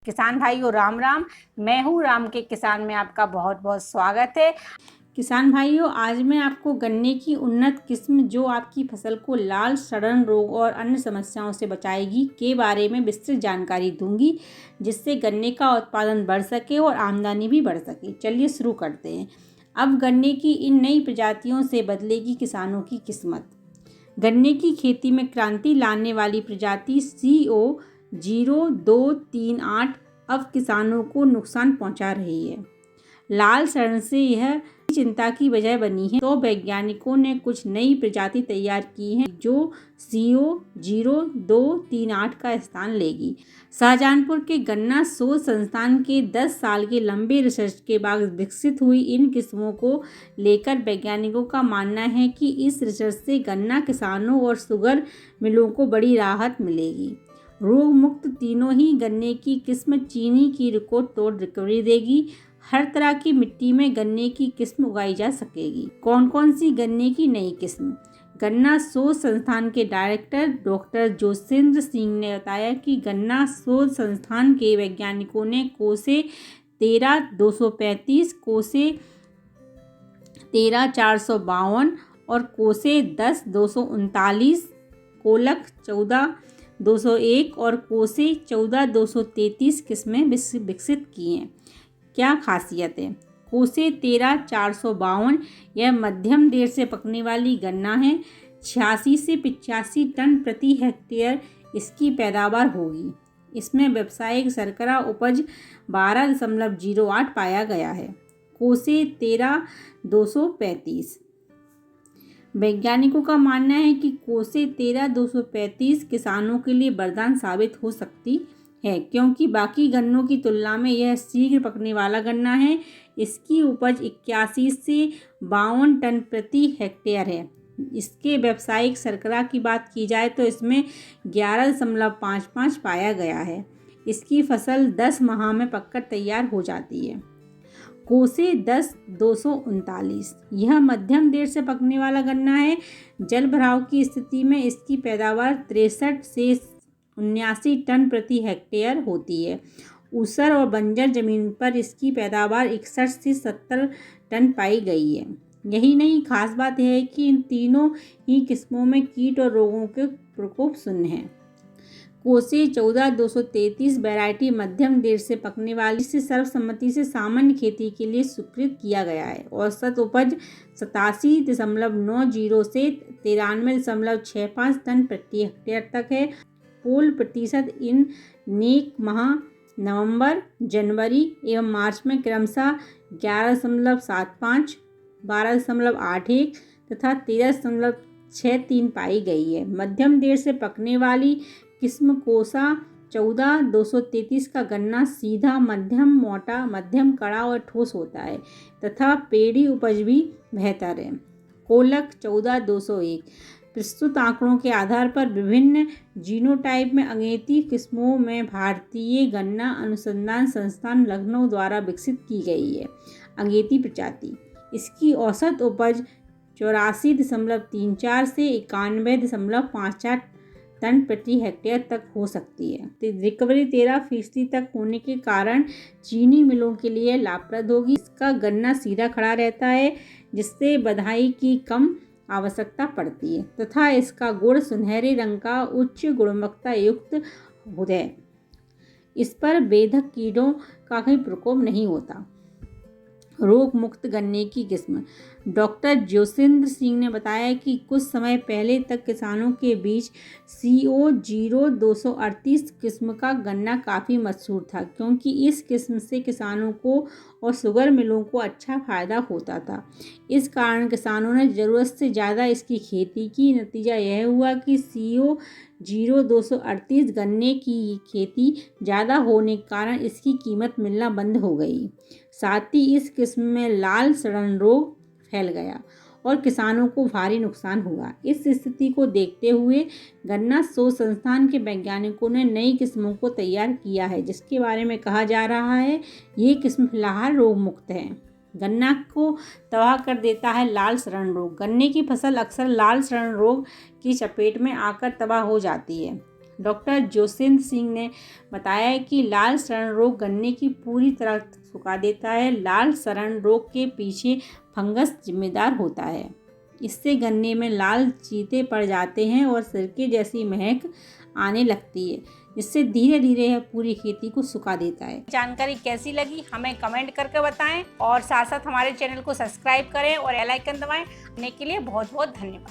किसान भाइयों राम राम। मैं हूँ राम के किसान में आपका बहुत बहुत स्वागत है। किसान भाइयों, आज मैं आपको गन्ने की उन्नत किस्म जो आपकी फसल को लाल सड़न रोग और अन्य समस्याओं से बचाएगी के बारे में विस्तृत जानकारी दूंगी, जिससे गन्ने का उत्पादन बढ़ सके और आमदनी भी बढ़ सके। चलिए शुरू करते हैं। अब गन्ने की इन नई प्रजातियों से बदलेगी किसानों की किस्मत। गन्ने की खेती में क्रांति लाने वाली प्रजाति CO0238 अब किसानों को नुकसान पहुंचा रही है। लाल सड़न से यह चिंता की वजह बनी है, तो वैज्ञानिकों ने कुछ नई प्रजाति तैयार की है जो CO0238 का स्थान लेगी। शाहजहांपुर के गन्ना शोध संस्थान के 10 साल के लंबे रिसर्च के बाद विकसित हुई इन किस्मों को लेकर वैज्ञानिकों का मानना है कि इस रिसर्च से गन्ना किसानों और शुगर मिलों को बड़ी राहत मिलेगी। रोग मुक्त तीनों ही गन्ने की किस्म चीनी की रिकॉर्ड तोड़ रिकवरी देगी। हर तरह की मिट्टी में गन्ने की किस्म उगाई जा सकेगी। कौन कौन सी गन्ने की नई किस्म? गन्ना शोध संस्थान के डायरेक्टर डॉक्टर जोसेंद्र सिंह ने बताया कि गन्ना शोध संस्थान के वैज्ञानिकों ने कोसे 13-235, कोसे 13-452 और कोसे 10-239, कोलक 14-201 और कोसे 14-233 किस्में विकसित की हैं। क्या खासियत है? कोसे 13-452 यह मध्यम देर से पकने वाली गन्ना है। 86 से 85 टन प्रति हेक्टेयर इसकी पैदावार होगी। इसमें व्यावसायिक शर्करा उपज 12.08 पाया गया है। कोसे 13-235 वैज्ञानिकों का मानना है कि कोसे 13-235 किसानों के लिए वरदान साबित हो सकती है, क्योंकि बाकी गन्नों की तुलना में यह शीघ्र पकने वाला गन्ना है। इसकी उपज 81 से 52 टन प्रति हेक्टेयर है। इसके व्यावसायिक शर्करा की बात की जाए तो इसमें 11.55 पाया गया है। इसकी फसल 10 माह में पककर तैयार हो जाती है। कोसे 10-239 यह मध्यम देर से पकने वाला गन्ना है। जल भराव की स्थिति में इसकी पैदावार 63 से 79 टन प्रति हेक्टेयर होती है। ऊसर और बंजर जमीन पर इसकी पैदावार 61 से 70 टन पाई गई है। यही नहीं, खास बात यह है कि इन तीनों ही किस्मों में कीट और रोगों के प्रकोप शून्य है। कोसे 14-233 वैरायटी मध्यम देर से पकने वाली से सर्वसम्मति से सामान्य खेती के लिए स्वीकृत किया गया है। औसत उपज 87.90 से 93.65 टन प्रति हेक्टेयर तक है। फूल प्रतिशत इन नेक माह नवंबर, जनवरी एवं मार्च में क्रमशः 11.75, 12.81 तथा 13.63 पाई गई है। मध्यम देर से पकने वाली किस्म कोसा 14-233 का गन्ना सीधा, मध्यम मोटा, मध्यम कड़ा और ठोस होता है तथा पेड़ी उपज भी बेहतर है। कोलक 14-201 प्रस्तुत आंकड़ों के आधार पर विभिन्न जीनोटाइप में अगेती किस्मों में भारतीय गन्ना अनुसंधान संस्थान लखनऊ द्वारा विकसित की गई है। अगेती प्रजाति इसकी औसत उपज 84.34 से 91.54 टन प्रति हेक्टेयर तक हो सकती है। रिकवरी 13% तक होने के कारण चीनी मिलों के लिए लाभप्रद होगी। इसका गन्ना सीधा खड़ा रहता है, जिससे बधाई की कम आवश्यकता पड़ती है तथा इसका गुण सुनहरे रंग का उच्च गुणवत्ता युक्त है। इस पर बेधक कीड़ों का कोई प्रकोप नहीं होता। रोग मुक्त गन्ने की किस्म डॉक्टर जोसेंद्र सिंह ने बताया कि कुछ समय पहले तक किसानों के बीच CO0238 किस्म का गन्ना काफ़ी मशहूर था, क्योंकि इस किस्म से किसानों को और शुगर मिलों को अच्छा फ़ायदा होता था। इस कारण किसानों ने ज़रूरत से ज़्यादा इसकी खेती की। नतीजा यह हुआ कि CO0238 गन्ने की खेती ज़्यादा होने के कारण इसकी कीमत मिलना बंद हो गई। साथ ही इस किस्म में लाल सड़न रोग फैल गया और किसानों को भारी नुकसान हुआ। इस स्थिति को देखते हुए गन्ना शोध संस्थान के वैज्ञानिकों ने नई किस्मों को तैयार किया है, जिसके बारे में कहा जा रहा है ये किस्म फिलहाल रोग मुक्त है। गन्ना को तबाह कर देता है लाल सड़न रोग। गन्ने की फसल अक्सर लाल सड़न रोग की चपेट में आकर तबाह हो जाती है। डॉक्टर जोसेंद्र सिंह ने बताया कि लाल सड़न रोग गन्ने की पूरी तरह सुखा देता है। लाल सड़न रोग के पीछे फंगस जिम्मेदार होता है। इससे गन्ने में लाल चीते पड़ जाते हैं और सिरके जैसी महक आने लगती है, जिससे धीरे धीरे यह पूरी खेती को सुखा देता है। जानकारी कैसी लगी हमें कमेंट करके बताएं और साथ साथ हमारे चैनल को सब्सक्राइब करें और बेल आइकन दबाएं। आने के लिए बहुत बहुत धन्यवाद।